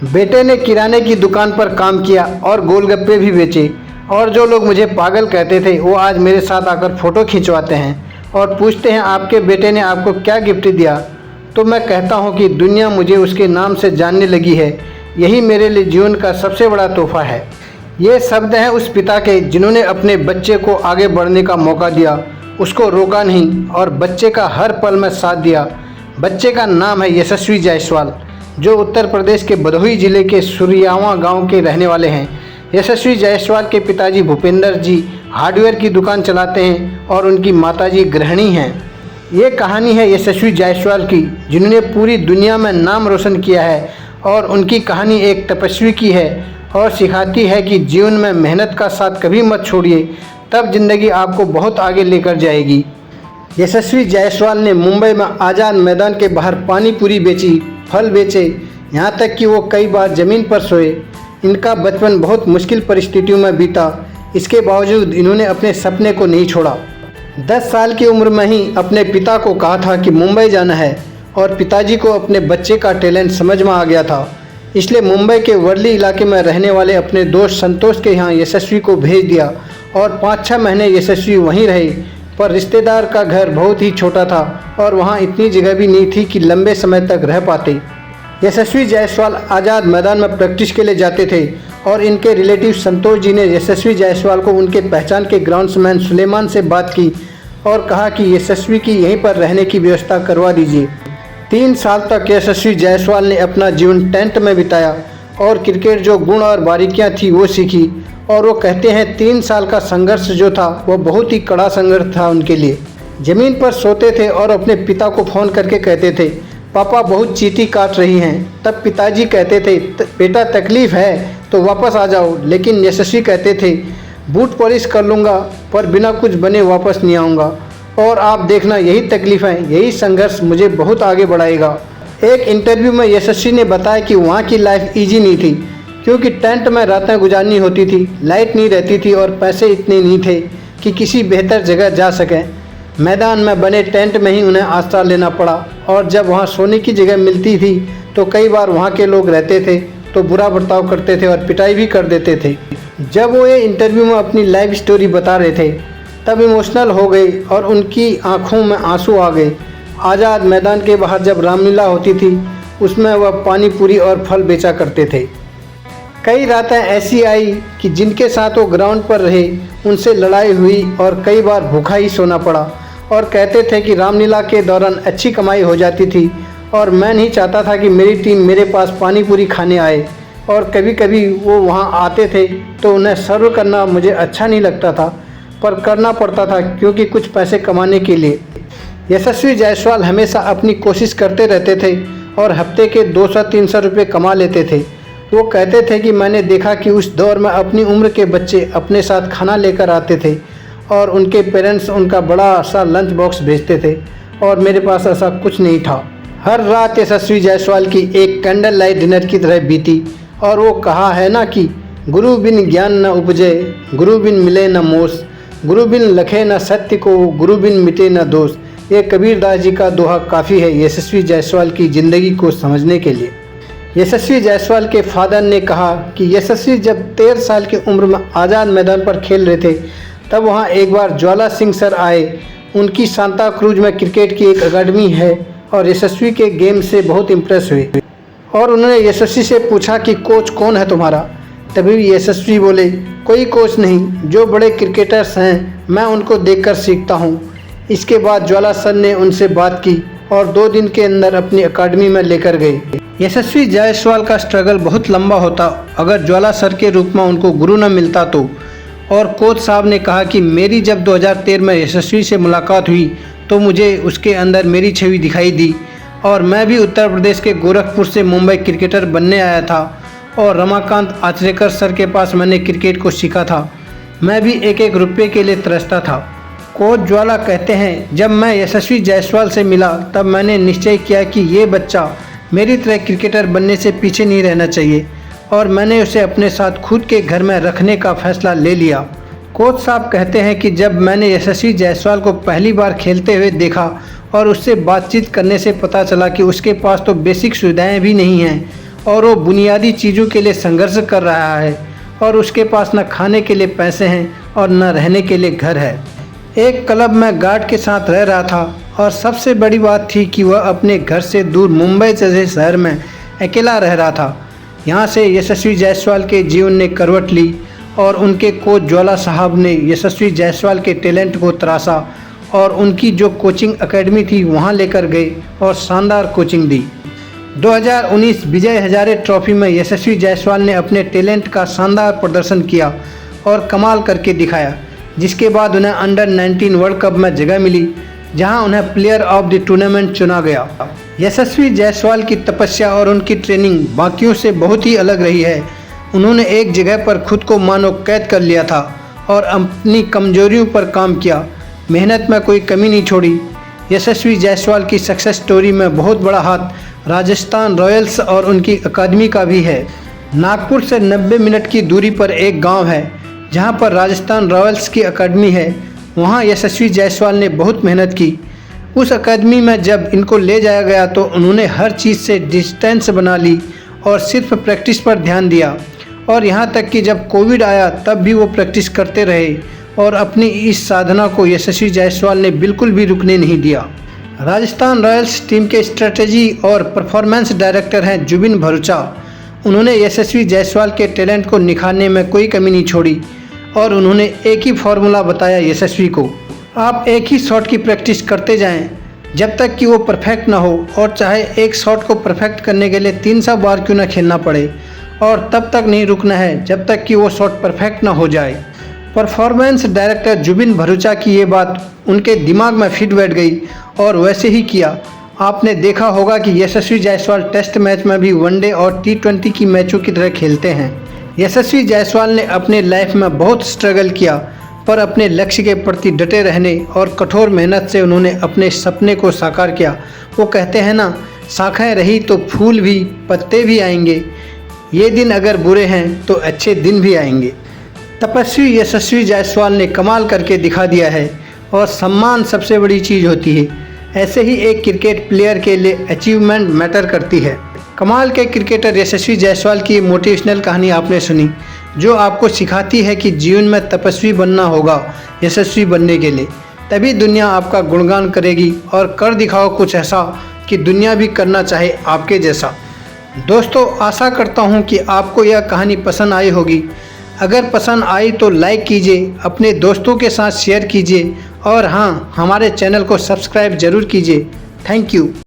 बेटे ने किराने की दुकान पर काम किया और गोलगप्पे भी बेचे और जो लोग मुझे पागल कहते थे वो आज मेरे साथ आकर फ़ोटो खिंचवाते हैं और पूछते हैं आपके बेटे ने आपको क्या गिफ्ट दिया। तो मैं कहता हूँ कि दुनिया मुझे उसके नाम से जानने लगी है। यही मेरे लिए जीवन का सबसे बड़ा तोहफा है। ये शब्द हैं उस पिता के जिन्होंने अपने बच्चे को आगे बढ़ने का मौका दिया, उसको रोका नहीं और बच्चे का हर पल में साथ दिया। बच्चे का नाम है यशस्वी जायसवाल, जो उत्तर प्रदेश के भदोही जिले के सुरियावा गांव के रहने वाले हैं। यशस्वी जायसवाल के पिताजी भूपेंद्र जी हार्डवेयर की दुकान चलाते हैं और उनकी माताजी गृहिणी हैं। ये कहानी है यशस्वी जायसवाल की, जिन्होंने पूरी दुनिया में नाम रोशन किया है और उनकी कहानी एक तपस्वी की है और सिखाती है कि जीवन में मेहनत का साथ कभी मत छोड़िए, तब जिंदगी आपको बहुत आगे लेकर जाएगी। यशस्वी जायसवाल ने मुंबई में आज़ाद मैदान के बाहर पानी पूरी बेची, फल बेचे, यहाँ तक कि वो कई बार ज़मीन पर सोए। इनका बचपन बहुत मुश्किल परिस्थितियों में बीता, इसके बावजूद इन्होंने अपने सपने को नहीं छोड़ा। 10 साल की उम्र में ही अपने पिता को कहा था कि मुंबई जाना है और पिताजी को अपने बच्चे का टैलेंट समझ में आ गया था। इसलिए मुंबई के वर्ली इलाके में रहने वाले अपने दोस्त संतोष के यहाँ यशस्वी को भेज दिया और 5-6 महीने यशस्वी वहीं रहे। पर रिश्तेदार का घर बहुत ही छोटा था और वहाँ इतनी जगह भी नहीं थी कि लंबे समय तक रह पाते। यशस्वी जायसवाल आज़ाद मैदान में प्रैक्टिस के लिए जाते थे और इनके रिलेटिव संतोष जी ने यशस्वी जायसवाल को उनके पहचान के ग्राउंड्समैन सुलेमान से बात की और कहा कि यशस्वी की यहीं पर रहने की व्यवस्था करवा दीजिए। 3 साल तक यशस्वी जायसवाल ने अपना जीवन टेंट में बिताया और क्रिकेट जो गुण और बारीकियां थी वो सीखी। और वो कहते हैं 3 साल का संघर्ष जो था वो बहुत ही कड़ा संघर्ष था उनके लिए। ज़मीन पर सोते थे और अपने पिता को फ़ोन करके कहते थे पापा बहुत चींटी काट रही हैं। तब पिताजी कहते थे बेटा तकलीफ़ है तो वापस आ जाओ, लेकिन यशस्वी कहते थे बूट पॉलिश कर लूँगा पर बिना कुछ बने वापस नहीं आऊँगा। और आप देखना यही तकलीफ़ है, यही संघर्ष मुझे बहुत आगे बढ़ाएगा। एक इंटरव्यू में यशस्वी ने बताया कि वहाँ की लाइफ ईजी नहीं थी, क्योंकि टेंट में रातें गुजारनी होती थी, लाइट नहीं रहती थी और पैसे इतने नहीं थे कि किसी बेहतर जगह जा सकें। मैदान में बने टेंट में ही उन्हें आश्रय लेना पड़ा और जब वहाँ सोने की जगह मिलती थी तो कई बार वहाँ के लोग रहते थे तो बुरा बर्ताव करते थे और पिटाई भी कर देते थे। जब वो ये इंटरव्यू में अपनी लाइफ स्टोरी बता रहे थे तब इमोशनल हो गए और उनकी आंखों में आंसू आ गए। आज़ाद मैदान के बाहर जब रामलीला होती थी उसमें वह पानी पूरी और फल बेचा करते थे। कई रातें ऐसी आई कि जिनके साथ वो ग्राउंड पर रहे उनसे लड़ाई हुई और कई बार भूखा ही सोना पड़ा। और कहते थे कि रामलीला के दौरान अच्छी कमाई हो जाती थी और मैं नहीं चाहता था कि मेरी टीम मेरे पास पानी पूरी खाने आए। और कभी कभी वो वहाँ आते थे तो उन्हें सर्व करना मुझे अच्छा नहीं लगता था, पर करना पड़ता था क्योंकि कुछ पैसे कमाने के लिए। यशस्वी जायसवाल हमेशा अपनी कोशिश करते रहते थे और हफ्ते के 200-300 रुपये कमा लेते थे। वो कहते थे कि मैंने देखा कि उस दौर में अपनी उम्र के बच्चे अपने साथ खाना लेकर आते थे और उनके पेरेंट्स उनका बड़ा सा लंच बॉक्स भेजते थे और मेरे पास ऐसा कुछ नहीं था। हर रात यशस्वी जायसवाल की एक कैंडल लाइट डिनर की तरह बीती। और वो कहा है ना कि गुरु बिन ज्ञान न उपजे, गुरु बिन मिले न मोस, गुरु बिन लखे न सत्य को, गुरु बिन मिटे न दोष। ये कबीरदास जी का दोहा काफ़ी है यशस्वी जायसवाल की ज़िंदगी को समझने के लिए। यशस्वी जायसवाल के फादर ने कहा कि यशस्वी जब 13 साल की उम्र में आज़ाद मैदान पर खेल रहे थे तब वहाँ एक बार ज्वाला सिंह सर आए। उनकी सांता क्रूज में क्रिकेट की एक अकादमी है और यशस्वी के गेम से बहुत इम्प्रेस हुए और उन्होंने यशस्वी से पूछा कि कोच कौन है तुम्हारा। तभी यशस्वी बोले कोई कोच नहीं, जो बड़े क्रिकेटर्स हैं मैं उनको देखकर सीखता हूँ। इसके बाद ज्वाला सर ने उनसे बात की और 2 दिन के अंदर अपनी अकादमी में लेकर गए। यशस्वी जायसवाल का स्ट्रगल बहुत लंबा होता अगर ज्वाला सर के रूप में उनको गुरु न मिलता तो। और कोच साहब ने कहा कि मेरी जब 2013 में यशस्वी से मुलाकात हुई तो मुझे उसके अंदर मेरी छवि दिखाई दी और मैं भी उत्तर प्रदेश के गोरखपुर से मुंबई क्रिकेटर बनने आया था और रमाकांत आचरेकर सर के पास मैंने क्रिकेट को सीखा था। मैं भी एक एक रुपये के लिए तरसता था। कोच ज्वाला कहते हैं जब मैं यशस्वी जायसवाल से मिला तब मैंने निश्चय किया कि ये बच्चा मेरी तरह क्रिकेटर बनने से पीछे नहीं रहना चाहिए और मैंने उसे अपने साथ खुद के घर में रखने का फैसला ले लिया। कोच साहब कहते हैं कि जब मैंने यशस्वी जायसवाल को पहली बार खेलते हुए देखा और उससे बातचीत करने से पता चला कि उसके पास तो बेसिक सुविधाएं भी नहीं हैं और वो बुनियादी चीज़ों के लिए संघर्ष कर रहा है और उसके पास न खाने के लिए पैसे हैं और न रहने के लिए घर है। एक क्लब में गार्ड के साथ रह रहा था और सबसे बड़ी बात थी कि वह अपने घर से दूर मुंबई जैसे शहर में अकेला रह रहा था। यहाँ से यशस्वी जायसवाल के जीवन ने करवट ली और उनके कोच ज्वाला साहब ने यशस्वी जायसवाल के टैलेंट को तराशा और उनकी जो कोचिंग एकेडमी थी वहाँ लेकर गए और शानदार कोचिंग दी। 2019 विजय हजारे ट्रॉफी में यशस्वी जायसवाल ने अपने टैलेंट का शानदार प्रदर्शन किया और कमाल करके दिखाया, जिसके बाद उन्हें अंडर 19 वर्ल्ड कप में जगह मिली, जहां उन्हें प्लेयर ऑफ द टूर्नामेंट चुना गया। यशस्वी जायसवाल की तपस्या और उनकी ट्रेनिंग बाकियों से बहुत ही अलग रही है। उन्होंने एक जगह पर खुद को मानो कैद कर लिया था और अपनी कमजोरियों पर काम किया, मेहनत में कोई कमी नहीं छोड़ी। यशस्वी जायसवाल की सक्सेस स्टोरी में बहुत बड़ा हाथ राजस्थान रॉयल्स और उनकी अकादमी का भी है। नागपुर से 90 मिनट की दूरी पर एक गांव है जहां पर राजस्थान रॉयल्स की अकादमी है। वहां यशस्वी जायसवाल ने बहुत मेहनत की। उस अकादमी में जब इनको ले जाया गया तो उन्होंने हर चीज़ से डिस्टेंस बना ली और सिर्फ प्रैक्टिस पर ध्यान दिया, और यहाँ तक कि जब कोविड आया तब भी वो प्रैक्टिस करते रहे और अपनी इस साधना को यशस्वी जायसवाल ने बिल्कुल भी रुकने नहीं दिया। राजस्थान रॉयल्स टीम के स्ट्रेटेजी और परफॉर्मेंस डायरेक्टर हैं जुबिन भरूचा। उन्होंने यशस्वी जायसवाल के टैलेंट को निखारने में कोई कमी नहीं छोड़ी और उन्होंने एक ही फॉर्मूला बताया यशस्वी को, आप एक ही शॉट की प्रैक्टिस करते जाएं जब तक कि वो परफेक्ट ना हो, और चाहे एक शॉट को परफेक्ट करने के लिए 300 बार क्यों ना खेलना पड़े, और तब तक नहीं रुकना है जब तक कि वो शॉट परफेक्ट ना हो जाए। परफॉर्मेंस डायरेक्टर जुबिन भरूचा की ये बात उनके दिमाग में फिट बैठ गई और वैसे ही किया। आपने देखा होगा कि यशस्वी जायसवाल टेस्ट मैच में भी वनडे और T20 की मैचों की तरह खेलते हैं। यशस्वी जायसवाल ने अपने लाइफ में बहुत स्ट्रगल किया, पर अपने लक्ष्य के प्रति डटे रहने और कठोर मेहनत से उन्होंने अपने सपने को साकार किया। वो कहते हैं ना, शाखाएं रही तो फूल भी पत्ते भी आएंगे, ये दिन अगर बुरे हैं तो अच्छे दिन भी आएंगे। तपस्वी यशस्वी जायसवाल ने कमाल करके दिखा दिया है और सम्मान सबसे बड़ी चीज़ होती है। ऐसे ही एक क्रिकेट प्लेयर के लिए अचीवमेंट मैटर करती है। कमाल के क्रिकेटर यशस्वी जायसवाल की मोटिवेशनल कहानी आपने सुनी, जो आपको सिखाती है कि जीवन में तपस्वी बनना होगा यशस्वी बनने के लिए, तभी दुनिया आपका गुणगान करेगी, और कर दिखाओ कुछ ऐसा कि दुनिया भी करना चाहे आपके जैसा। दोस्तों, आशा करता हूँ कि आपको यह कहानी पसंद आई होगी। अगर पसंद आई तो लाइक कीजिए, अपने दोस्तों के साथ शेयर कीजिए और हाँ, हमारे चैनल को सब्सक्राइब ज़रूर कीजिए। Thank you.